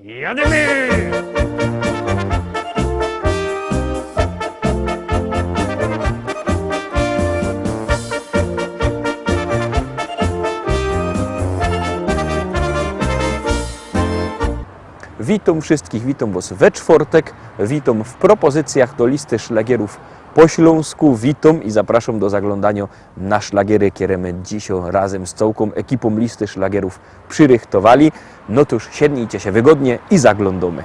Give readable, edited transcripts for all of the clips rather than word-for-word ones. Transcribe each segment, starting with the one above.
Jadymy! Witam wszystkich, witam Was we czwartek, witam w propozycjach do listy szlagierów po śląsku, witam i zapraszam do zaglądania na szlagiery, które my dzisiaj razem z całą ekipą listy szlagierów przyrychtowali. No to już siednijcie się wygodnie i zaglądamy.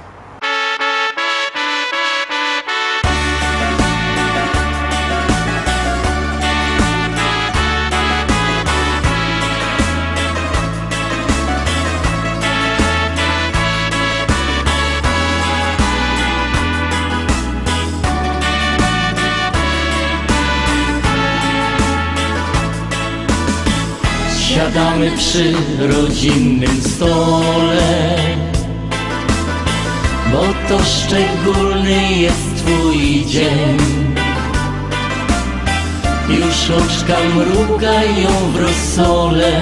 Siadamy przy rodzinnym stole, bo to szczególny jest Twój dzień. Już oczka mrugają w rosole,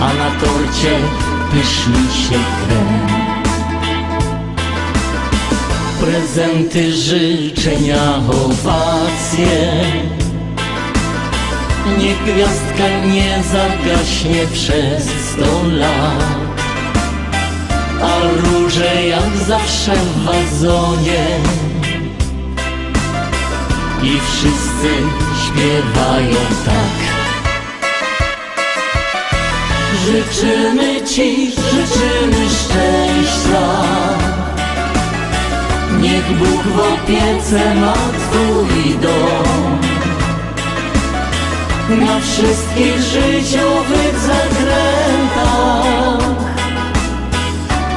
a na torcie pyszni się krem. Prezenty, życzenia, owacje, niech gwiazdka nie zagaśnie przez 100 lat, a róże jak zawsze w wazonie i wszyscy śpiewają tak. Życzymy Ci, życzymy szczęścia, niech Bóg w opiece ma Twój dom. Na wszystkich życiowych zakrętach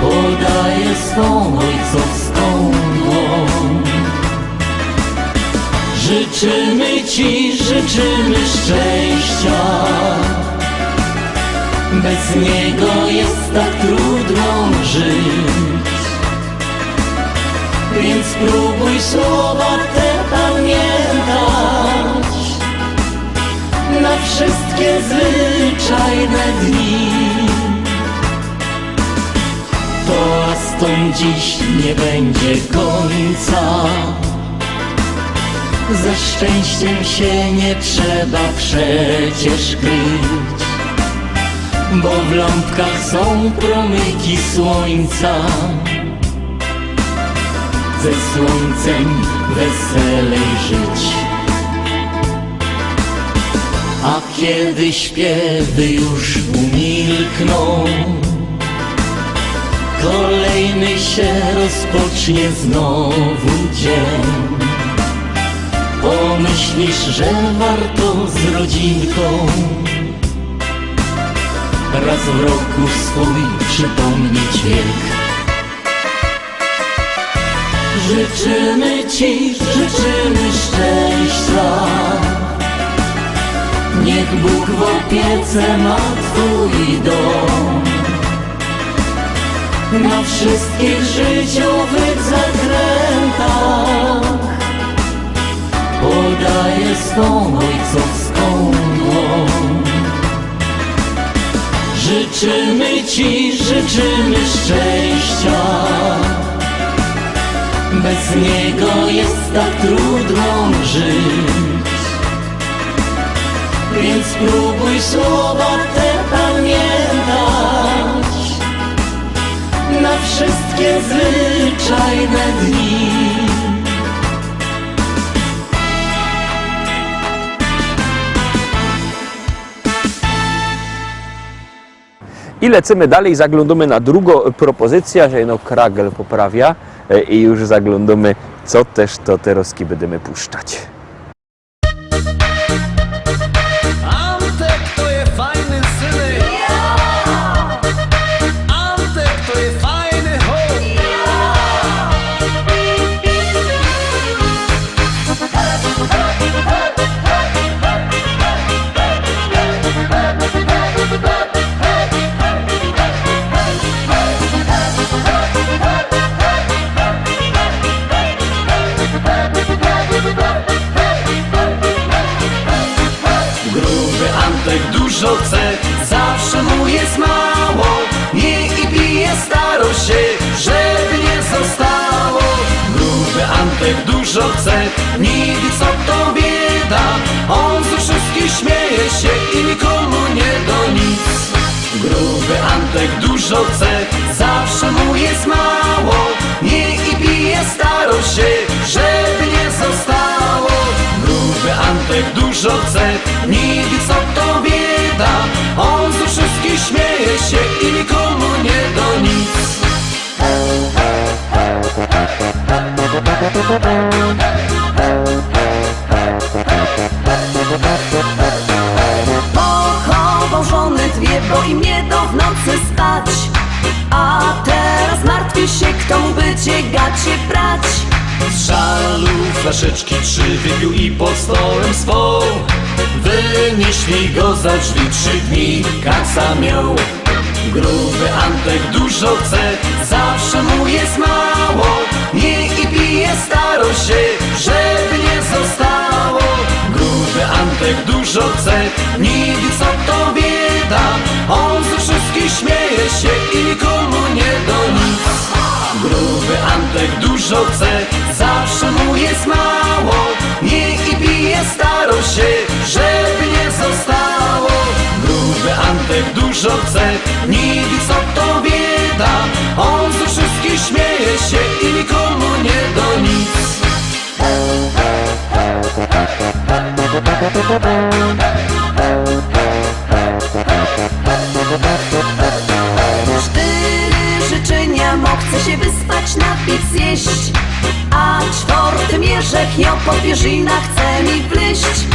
podaję swą ojcowską dłoń. Życzymy Ci, życzymy szczęścia, bez niego jest tak trudno żyć. Więc spróbuj słowa te pamiętać na wszystkie zwyczajne dni. Toastom dziś nie będzie końca, ze szczęściem się nie trzeba przecież kryć, bo w lampkach są promyki słońca. Ze słońcem weselej żyć. A kiedy śpiewy już umilkną, kolejny się rozpocznie znowu dzień. Pomyślisz, że warto z rodzinką raz w roku swój przypomnieć wiek. Życzymy Ci, życzymy szczęścia, niech Bóg w opiece ma Twój dom. Na wszystkich życiowych zakrętach podaję swą ojcowską dłoń. Życzymy Ci, życzymy szczęścia, bez niego jest tak trudno żyć. Więc spróbuj słowa te pamiętać na wszystkie zwyczajne dni. I lecimy dalej, zaglądamy na drugą propozycję, że no Kragel poprawia i już zaglądamy, co też to teraz będziemy puszczać. Antek to je fajny synek. Antek to je fajny chłop. śmieje się i nikomu nie do nic. Gruby Antek dużo chce, zawsze mu jest mało. Nie i pije, staro się, żeby nie zostało. Gruby Antek dużo chce, nie wie co to bieda. On z wszystkich śmieje się i nikomu nie do nic. Pochował żony dwie, bo im nie do w nocy spać. A teraz martwi się, kto mu będzie gacie brać. Z żalu flaszeczki 3 wypił i pod stołem swą wynieśli go za drzwi, 3 dni kasa miał. Gruby Antek dużo chce, zawsze mu jest mało. Nie i pije, staro się, żeby nie zostało. Gruby Antek dużo chce, nie wie co to bieda. On ze wszystkich śmieje się i nikomu nie do nic. Gruby Antek dużo chce, zawsze mu jest mało. Nie i pije, staro się, żeby nie zostało. Gruby Antek dużo chce, nie wie co to bieda. On ze wszystkich śmieje się i nikomu nie do nic. 4 życzenia mo, chce się wyspać, napić, zjeść. A 4. Mierzech ją po pierzynach chce mi wleść.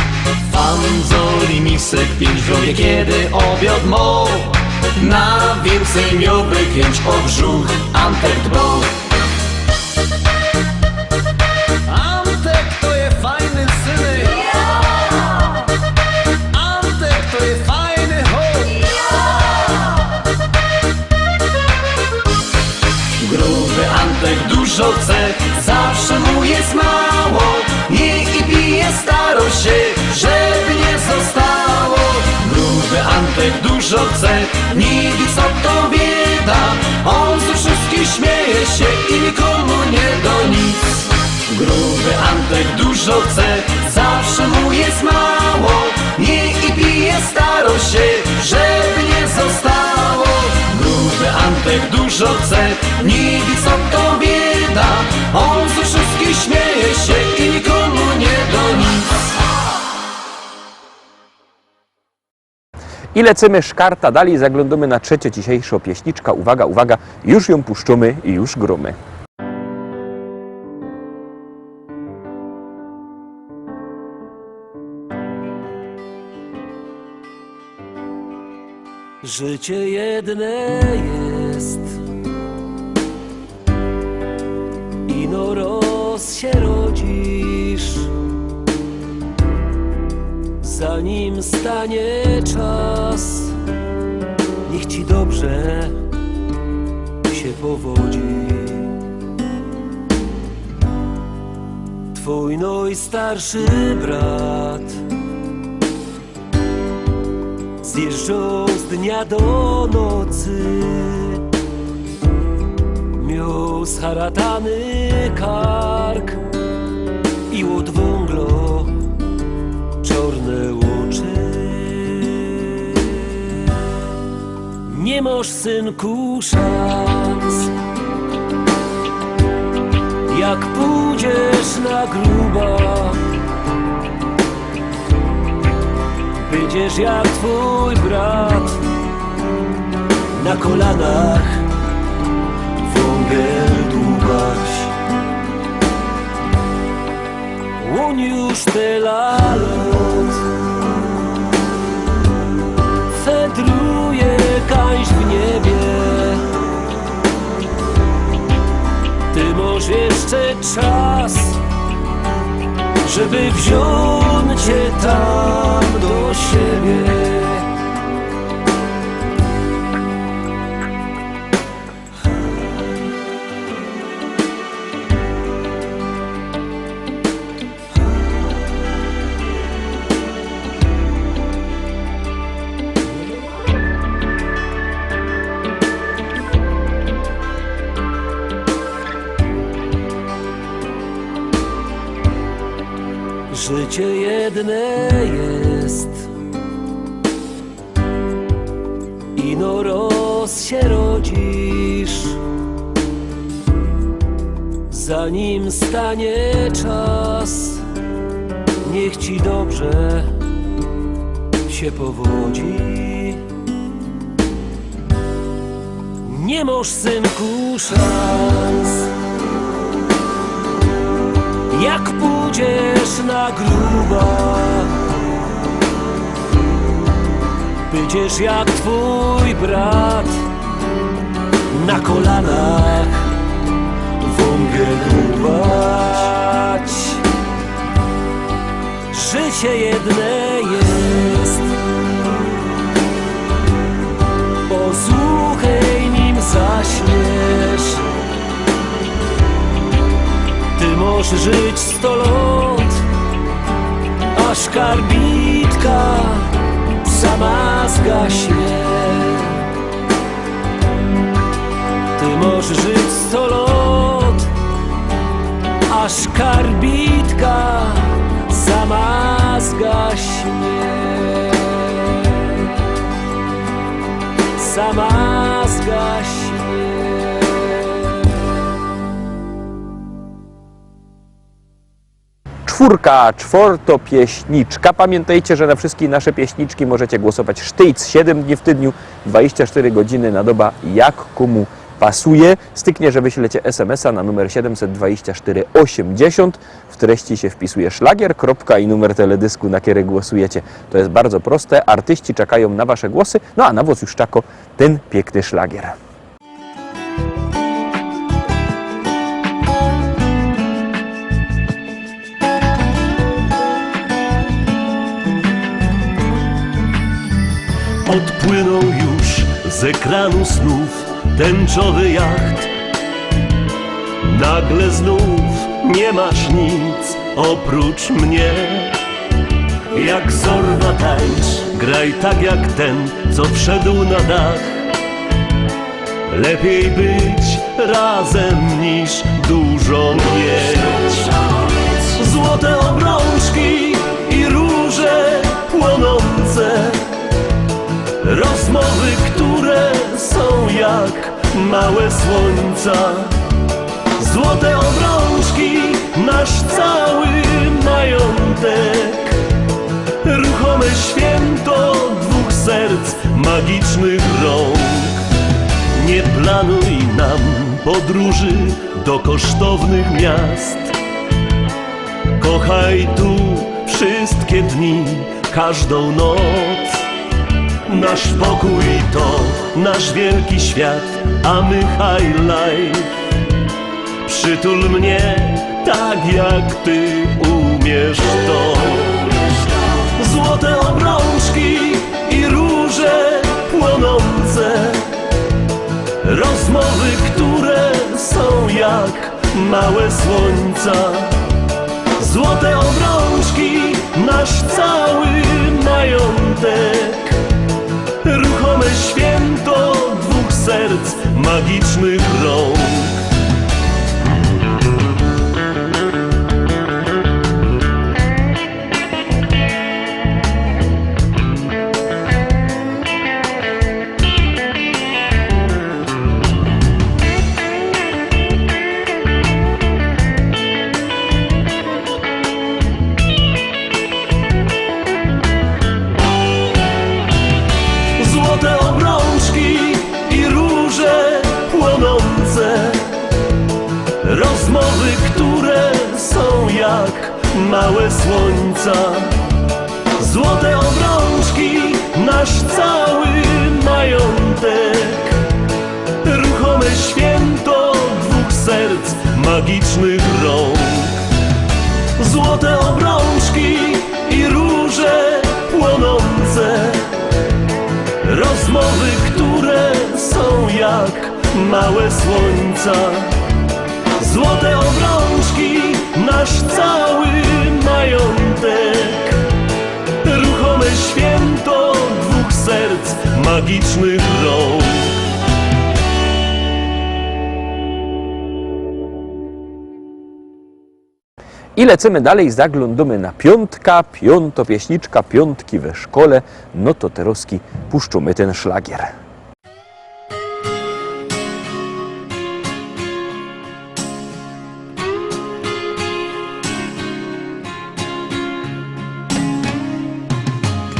Fanzoli misek 5 robię, kiedy obiad mo. Na więcej miałby chęć o brzuch Antek dbał. Antek to jest fajny synek. Antek to jest fajny chłop. Gruby Antek dużo chce, zawsze mu jest mało. Nie i pije, staro się, żeby nie zostało. Gruby Antek dużo chce, nie wie co to bieda. On ze wszystkich śmieje się i nikomu nie do nic. Gruby Antek dużo chce, zawsze mu jest mało. Nie i pije, staro się, żeby nie zostało. Gruby Antek dużo chce, nie wie co to bieda. On ze wszystkich śmieje się i nikomu nie do nic. I lecimy szkarta dalej, zaglądamy na trzecie dzisiejszą pieśniczka. Uwaga, uwaga, już ją puszczamy i już gromy. Życie jedne jest, ino roz się rodzisz, zanim stanie czas. Niech ci dobrze się powodzi. Twój najstarszy brat zjeżdżał z dnia do nocy, miał zharatany kark i od wąglo czarne oczy. Nie masz, synku, szans, jak pójdziesz na gruba. Będziesz jak twój brat, na kolanach wągiel dłubać. On już tyle lat wędruje kaś w niebie. Ty masz jeszcze czas, żeby wziąć cię tam do siebie. Życie jedne jest, ino roz się rodzisz, zanim stanie czas, niech ci dobrze się powodzi. Nie masz, synku, szans, jak pójdziesz na gruba, będziesz jak twój brat na kolanach wągiel dłubać. Życie jedne jest, posłuchaj nim zaśmiesz. Ty możesz żyć 100 lat, aż karbitka sama zgaśnie. Ty możesz żyć 100 lat, aż karbitka sama zgaśnie. Sama zgaśnie. Czwórka, czwortopieśniczka. Pamiętajcie, że na wszystkie nasze pieśniczki możecie głosować sztyc 7 dni w tygodniu, 24 godziny na dobę, jak komu pasuje. Styknie, że wyślecie SMS-a na numer 724 80. W treści się wpisuje szlagier, kropka i numer teledysku, na który głosujecie. To jest bardzo proste. Artyści czekają na wasze głosy. No a na was już czeka ten piękny szlagier. Odpłynął już z ekranu snów tęczowy jacht. Nagle znów nie masz nic oprócz mnie. Jak zorwa tańcz, graj tak jak ten, co wszedł na dach. Lepiej być razem niż dużo mieć. Złote obrączki i róże płonące, rozmowy, które są jak małe słońca. Złote obrączki, nasz cały majątek. Ruchome święto dwóch serc, magicznych rąk. Nie planuj nam podróży do kosztownych miast. Kochaj tu wszystkie dni, każdą noc. Nasz pokój to nasz wielki świat, a my high life. Przytul mnie tak jak ty umiesz to. Złote obrączki i róże płonące, rozmowy, które są jak małe słońca. Złote obrączki, nasz cały majątek. Ruchome święto dwóch serc, magicznych rąk. Złote obrączki i róże płonące, rozmowy, które są jak małe słońca. Złote obrączki, nasz cały majątek. Ruchome święto dwóch serc, magicznych rąk. Złote obrączki i róże płonące, rozmowy, które są jak małe słońca. Złote obrączki, nasz cały majątek. Ruchome święto dwóch serc, magicznych rąk. I lecimy dalej, zaglądamy na piątka, piątopieśniczka, piątki we szkole. No to teraz puszczamy ten szlagier.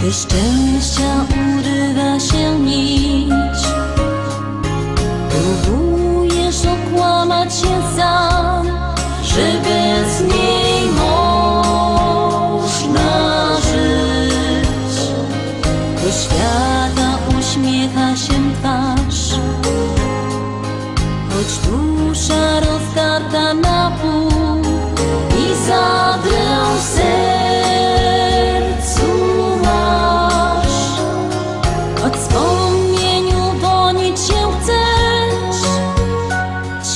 Gdy szczęścia urywa się nić, próbujesz okłamać się sam, że bez niej można żyć. Do świata uśmiecha się twarz, choć dusza rozdarta na pół i zadrę w sercu masz. Od wspomnieniu wonić się chcesz,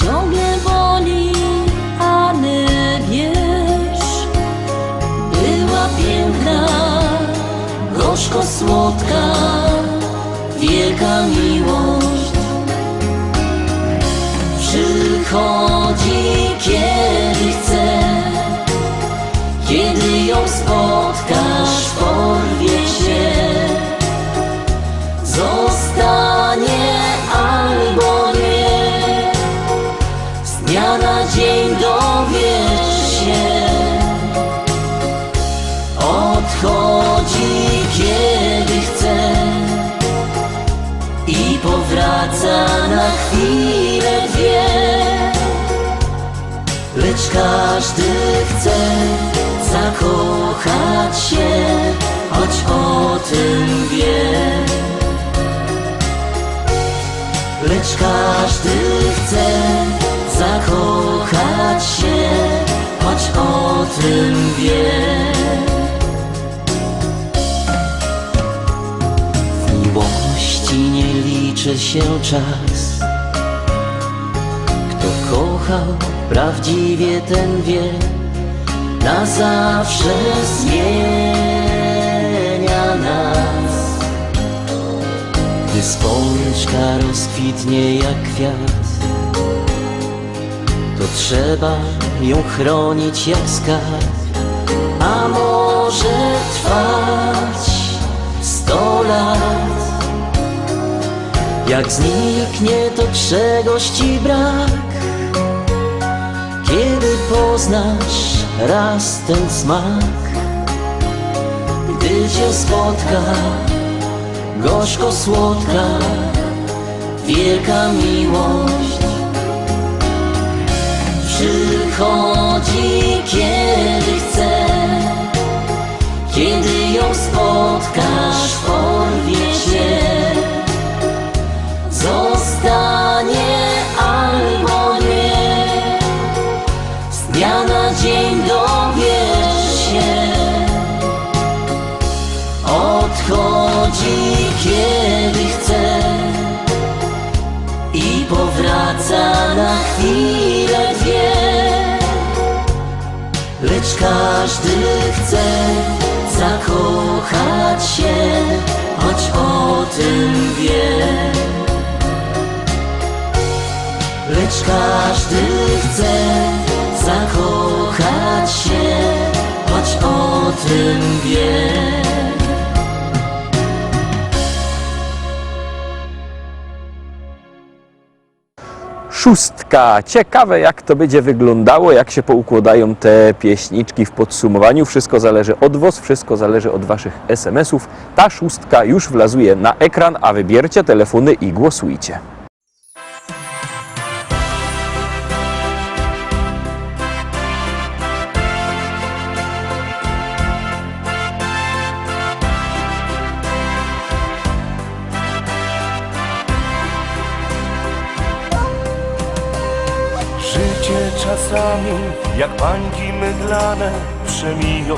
ciągle boli, ale wiesz, była piękna, gorzko słodka, wielka miłość. Przychodzi kiedy chce, kiedy ją spotkasz, porwie się. Zostanie albo nie, z dnia na dzień dowiesz się. Odchodzi kiedy chce i powraca na chwilę dwie. Lecz każdy chce zakochać się, choć o tym wie. Lecz każdy chce zakochać się, choć o tym wie. W miłości nie liczy się czas. Kto kochał prawdziwie, ten wie, na zawsze zmienia nas. Gdy spączka rozkwitnie jak kwiat, to trzeba ją chronić jak skarb. A może trwać 100 lat. Jak zniknie, to czegoś ci brak, kiedy poznasz raz ten smak. Gdy cię spotka gorzko słodka, wielka miłość. Przychodzi kiedy chce, kiedy ją spotkasz, porwie się. Zostanie albo nie, z dnia na dzień dowiesz się. Odchodzi kiedy chce i powraca na chwilę dwie. Lecz każdy chce zakochać się, choć o tym wie. Lecz każdy chce zakochać się, choć o tym wie. Szóstka. Ciekawe, jak to będzie wyglądało, jak się poukładają te pieśniczki w podsumowaniu. Wszystko zależy od Was, wszystko zależy od Waszych SMS-ów. Ta szóstka już wlazuje na ekran, a wybiercie telefony i głosujcie. Życie czasami jak bańki mydlane przemiją.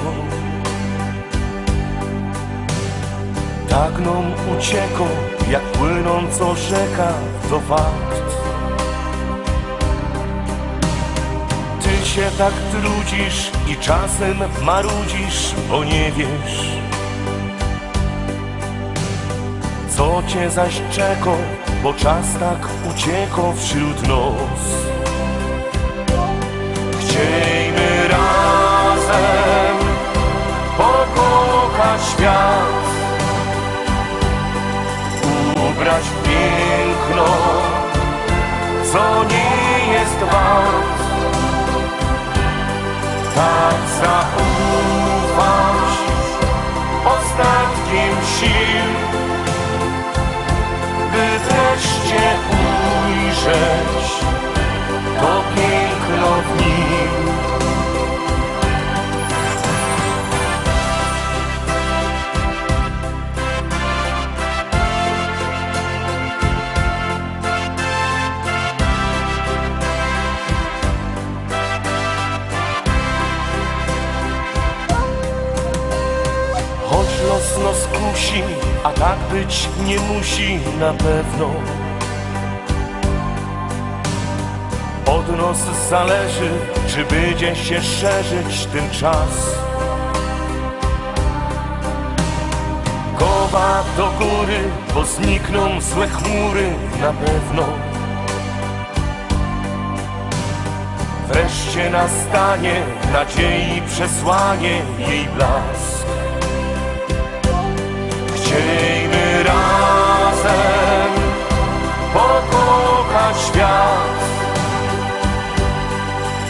Tak nam ucieką jak płynąco rzeka, to fakt. Ty się tak trudzisz i czasem marudzisz, bo nie wiesz, co cię zaś czeka, bo czas tak ucieka wśród nos. Chciejmy razem pokochać świat, ubrać w piękno, co nie jest wart. Tak zaufać ostatnie ostatkiem sił, by wreszcie ujrzeć to piękno w nim. Choć los nos kusi, a tak być nie musi na pewno. Od nas zależy, czy będzie się szerzyć ten czas. Głowa do góry, bo znikną złe chmury na pewno. Wreszcie nastanie nadziei przesłanie jej blask. Chciejmy razem pokochać świat,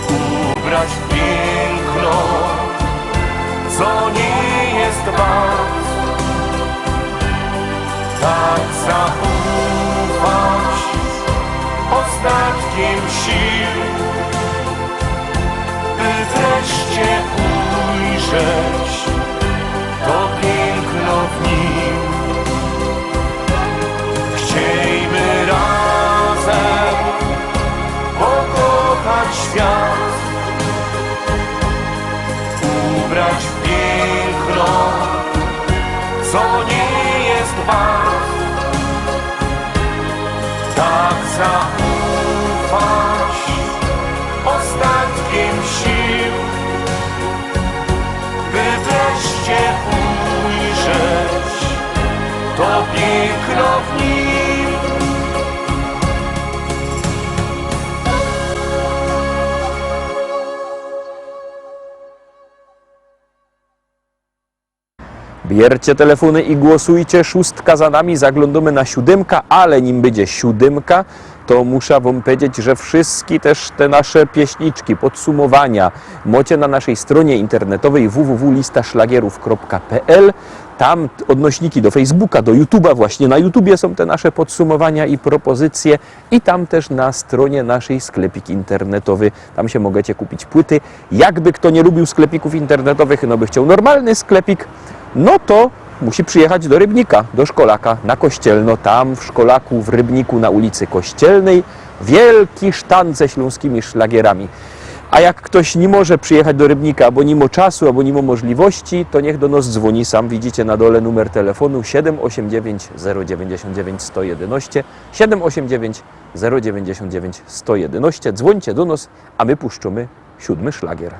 ubrać w piękno, co nie jest wart. Tak zaufać ostatkiem sił, by wreszcie ujrzeć to piękno w nim. Chciejmy razem pokochać świat, ubrać w piękno, co nie jest wart. Tak zaufać ostatkiem sił, by wreszcie ujrzeć to piękno w nim. Bierzcie telefony i głosujcie. 6 za nami, zaglądamy na 7, ale nim będzie 7, to muszę wam powiedzieć, że wszystkie też te nasze pieśniczki, podsumowania macie na naszej stronie internetowej www.listaszlagierów.pl. Tam odnośniki do Facebooka, do YouTube'a, właśnie na YouTubie są te nasze podsumowania i propozycje i tam też na stronie naszej sklepik internetowy. Tam się możecie kupić płyty. Jakby kto nie lubił sklepików internetowych, no by chciał normalny sklepik, no to musi przyjechać do Rybnika, do Szkolaka, na Kościelno. Tam w Szkolaku, w Rybniku, na ulicy Kościelnej, wielki sztant ze śląskimi szlagierami. A jak ktoś nie może przyjechać do Rybnika, albo nie ma czasu, albo nie ma możliwości, to niech do nas dzwoni. Sam widzicie na dole numer telefonu 789 099 111, 789 099 111. Dzwońcie do nas, a my puszczamy 7 szlagier.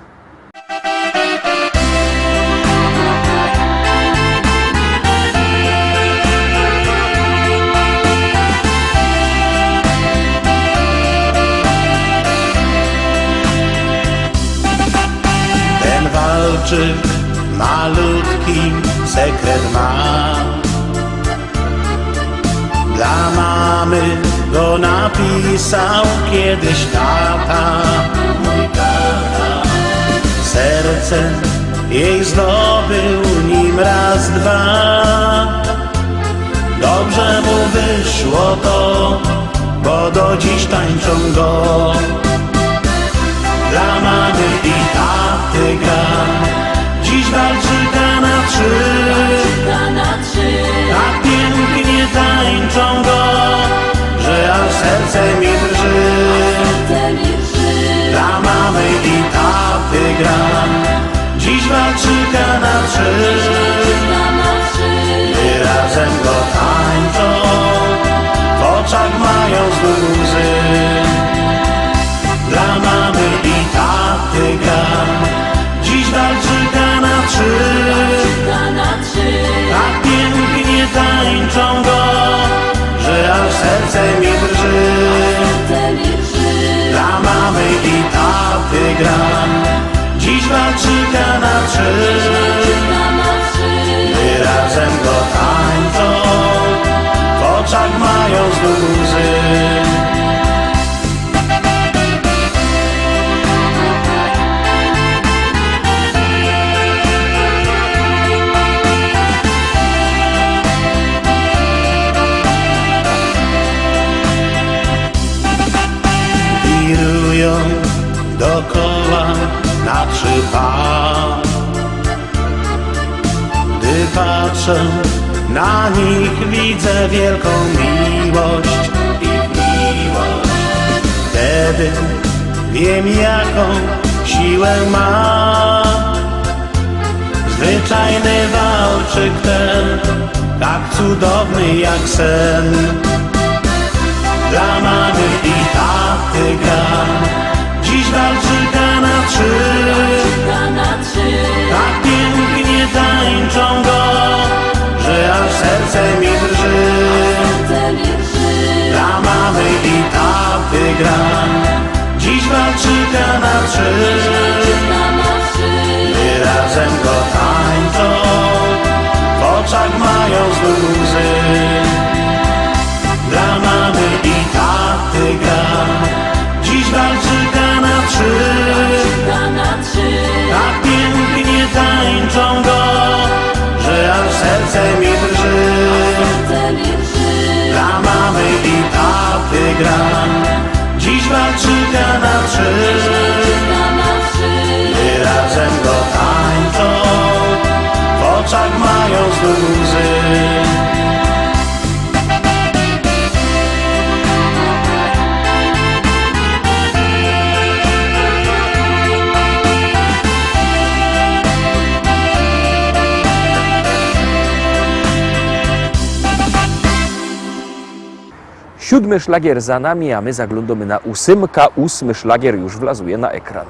Walczyk malutki sekret ma. Dla mamy go napisał kiedyś tata, mój tata. Serce jej zdobył nim raz, dwa. Dobrze mu wyszło to, bo do dziś tańczą go. Dla mamy i taty gra, dziś walczyka na 3. Tak pięknie tańczą go, że aż serce mi drży. Dla mamy i taty gra, dziś walczyka na 3. Gdy razem go tańczą, w oczach mają znów łzy. Dla mamy i taty gra, dziś walczyka na 3. dokoła na 3 Gdy patrzę na nich, widzę wielką miłość, ich miłość. Wtedy wiem, jaką siłę ma zwyczajny walczyk ten, tak cudowny jak sen. Dla mamy i taty gra, dziś walczyka na 3. Tak pięknie tańczą go, że aż serce mi drży. Dla mamy i taty gra, dziś walczyka na 3. Gdy razem go tańczą, w oczach mają znów łzy. Dla mamy i taty gra, dziś walczyka na 3. Tak pięknie tańczą go, że aż serce mi drży. Dla mamy i taty gra, dziś walczyka na 3. Gdy razem go tańczą, w oczach mają znów łzy. Siódmy szlagier za nami, a my zaglądamy na 8. 8. szlagier już wlazuje na ekran.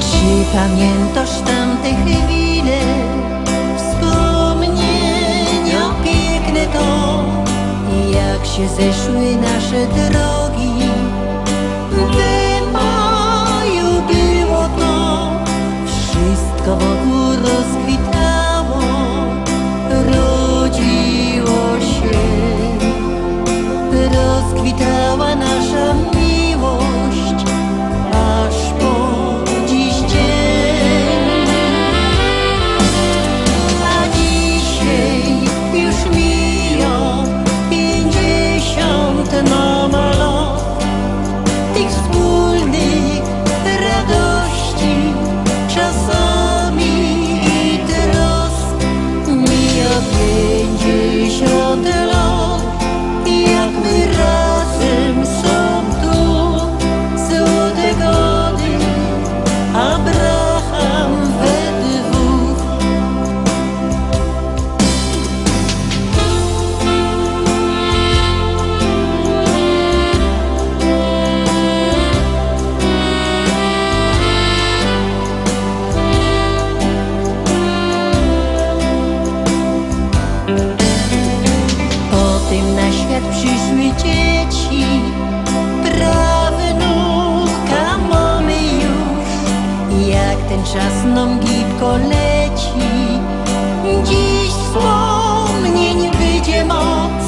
Czy pamiętasz tamte chwile, wspomnienia piękne to, jak się zeszły nasze drogi. W maju było to, wszystko wokół rozkwitało, rodziło się, rozkwitała nasza miłość, aż po dziś dzień. A dzisiaj już miją 50 nam lat tych wspólnych radości, czasami i trosk. Mija 50 lat, jak my razem są tu. Złote gody, Abraham we dwóch. Potem na świat przyszły dzieci, prawnukka mamy już. Jak ten czas nam gibko leci, dziś wspomnień będzie moc.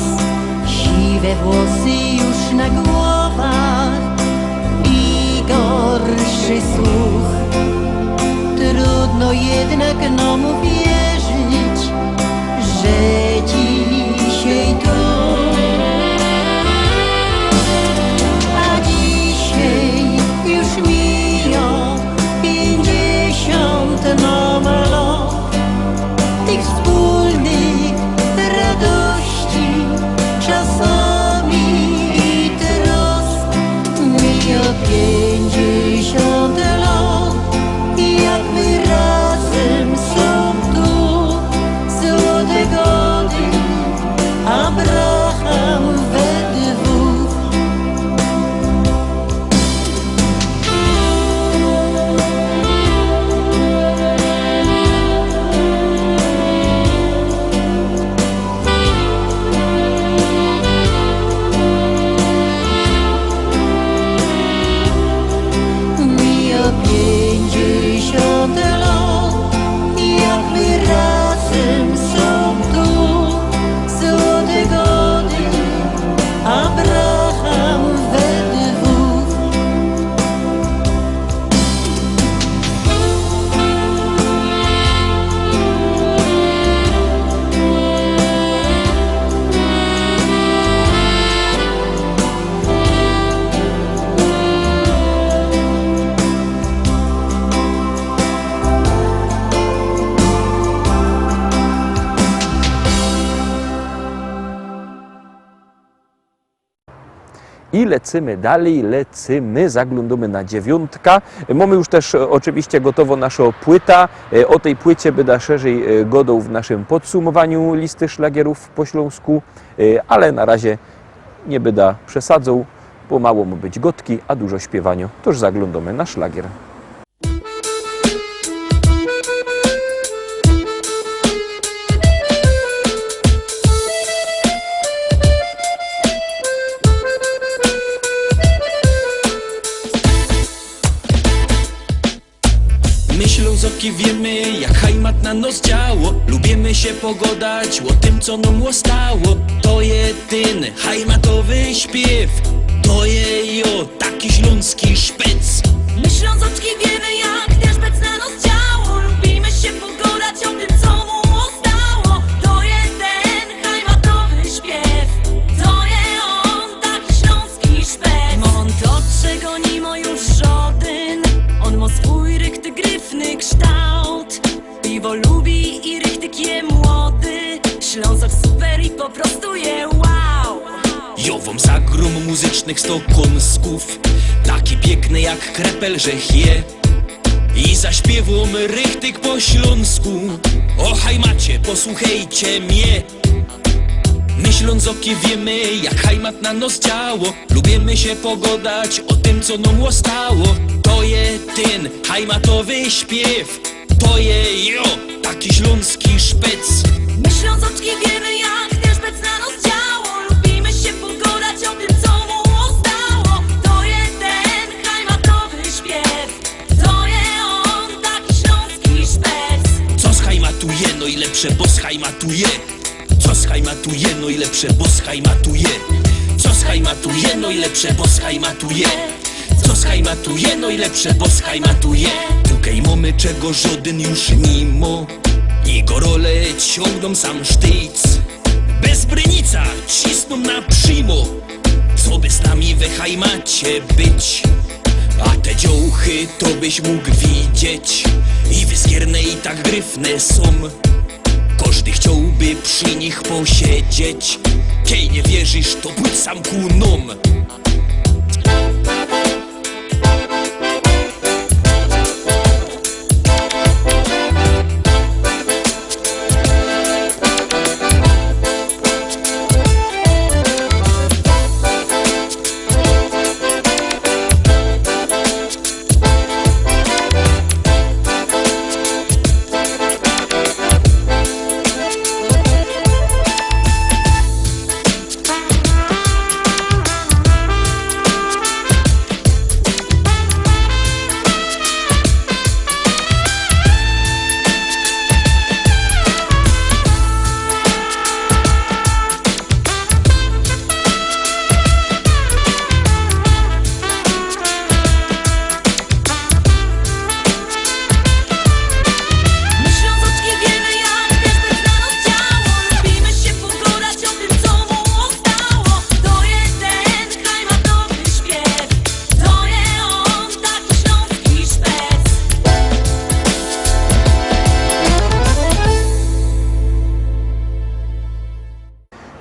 Siwe włosy już na głowach i gorszy słuch. Trudno jednak nam uwierzyć, że dzisiaj tu. A dzisiaj już miją 50 nam lat tych wspólnych radości, czasami i trosk. Mija 50 lat, jak my razem są tu. Złote gody, Abraham I lecymy dalej, zaglądamy na 9. Mamy już też oczywiście gotowo naszą płyta. O tej płycie będę szerzej godał w naszym podsumowaniu listy szlagierów po śląsku, ale na razie nie będę przesadzał, bo mało ma być gotki, a dużo śpiewania. To już zaglądamy na szlagier. Ślązoki wiemy, jak hajmat na nos działo. Lubimy się pogodać o tym, co nam stało. To jedyny hajmatowy śpiew. To je taki śląski szpec. My Ślązoczki wiemy, jak ten szpec na nos działo. Lubimy się pogodać o tym, co mu stało. To jest ten hajmatowy śpiew. To je on, taki śląski szpec. On to, czego nie ma już żaden. On ma swój rychty gryfny kształt. Piwo lubi i rychtyk je młody. Ślązok super i po prostu je wow. Jowom zagrom muzycznych 100 kąsków. Taki piękny jak krepel, że je. I zaśpiewom rychtyk po śląsku. O hajmacie, posłuchajcie mnie. My Ślązoki wiemy, jak hajmat na nos działo. Lubimy się pogodać o tym, co nam stało. To je ten hajmatowy śpiew. To je taki śląski szpec. My Ślązoczki wiemy, jak ten szpec na nos działo. Lubimy się pogodać o tym, co mu stało. To jest ten hajmatowy śpiew. To je on, taki śląski szpec. Co schajmatuje, no i lepsze, bo schajmatuje. Co schajmatuje, no i lepsze, bo schajmatuje. Co schajmatuje, no i lepsze, bo schajmatuje. Co schajmatuje, no i lepsze, bo schajmatuje. Tukaj mamy czego żaden już nie ma. I gorole ciągną sam sztyc. Bez brynica cisną na przymo. Co by z nami we hajmacie być? A te dziołchy to byś mógł widzieć. I wyskierne i tak gryfne są. Każdy chciałby przy nich posiedzieć. Kiej nie wierzysz, to pójdź sam ku nom.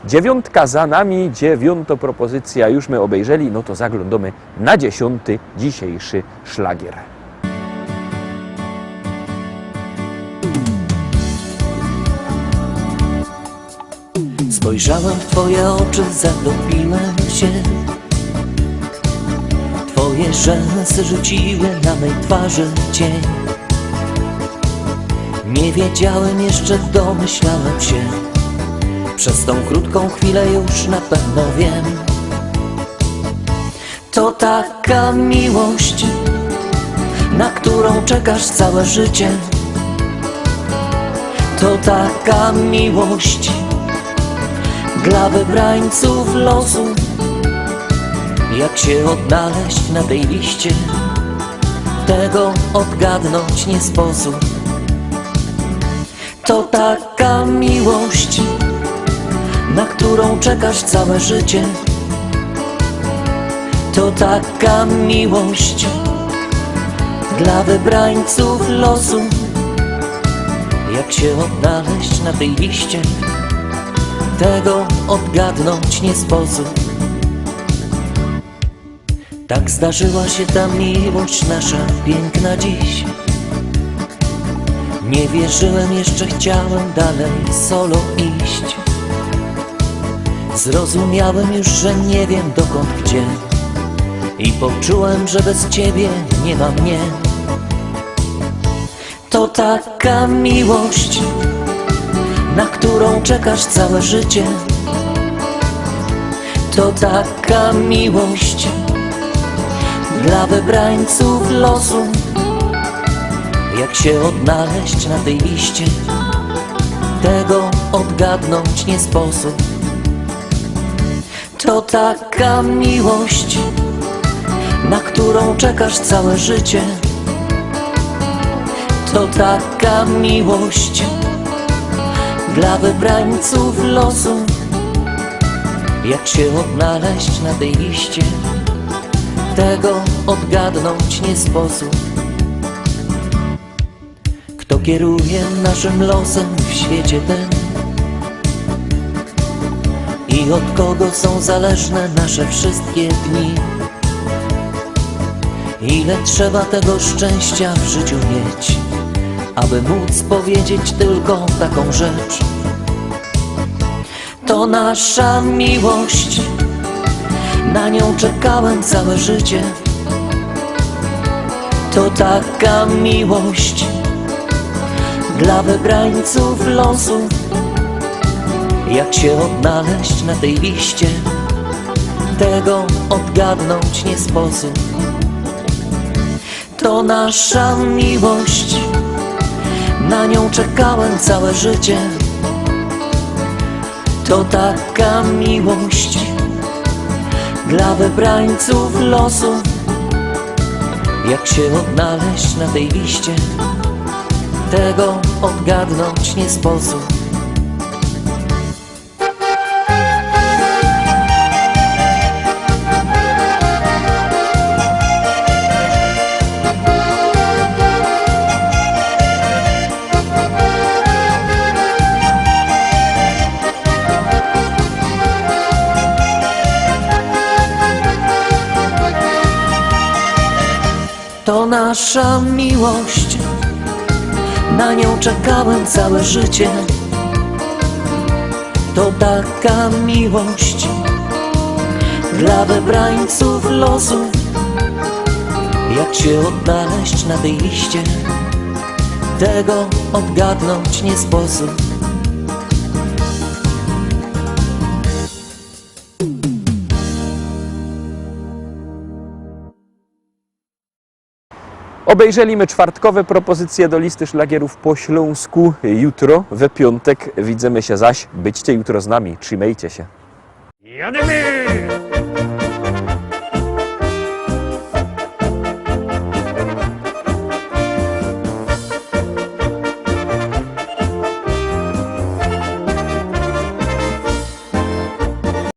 Dziewiątka za nami, 9. propozycja już my obejrzeli, no to zaglądamy na 10. dzisiejszy szlagier. Spojrzałem w twoje oczy, zatopiłem się. Twoje rzęsy rzuciły na mej twarzy cień. Nie wiedziałem jeszcze, domyślałem się. Przez tą krótką chwilę już na pewno wiem. To taka miłość, na którą czekasz całe życie. To taka miłość dla wybrańców losu. Jak się odnaleźć na tej liście, tego odgadnąć nie sposób. To taka miłość, na którą czekasz całe życie. To taka miłość dla wybrańców losu. Jak się odnaleźć na tej liście, tego odgadnąć nie sposób. Tak zdarzyła się ta miłość nasza piękna dziś. Nie wierzyłem, jeszcze chciałem dalej solo iść. Zrozumiałem już, że nie wiem dokąd gdzie i poczułem, że bez ciebie nie ma mnie. To taka miłość, na którą czekasz całe życie. To taka miłość dla wybrańców losu. Jak się odnaleźć na tej liście, tego odgadnąć nie sposób. To taka miłość, na którą czekasz całe życie. To taka miłość dla wybrańców losu. Jak się odnaleźć na tej liście, tego odgadnąć nie sposób. Kto kieruje naszym losem w świecie ten i od kogo są zależne nasze wszystkie dni? Ile trzeba tego szczęścia w życiu mieć, aby móc powiedzieć tylko taką rzecz? To nasza miłość, na nią czekałem całe życie. To taka miłość dla wybrańców losu. Jak się odnaleźć na tej liście, tego odgadnąć nie sposób. To nasza miłość, na nią czekałem całe życie. To taka miłość dla wybrańców losu. Jak się odnaleźć na tej liście, tego odgadnąć nie sposób. To nasza miłość, na nią czekałem całe życie. To taka miłość dla wybrańców losu. Jak się odnaleźć na tej liście, tego odgadnąć nie sposób. Obejrzeliśmy czwartkowe propozycje do listy szlagierów po śląsku. Jutro, we piątek, widzimy się zaś. Byćcie jutro z nami, trzymajcie się. Jademy!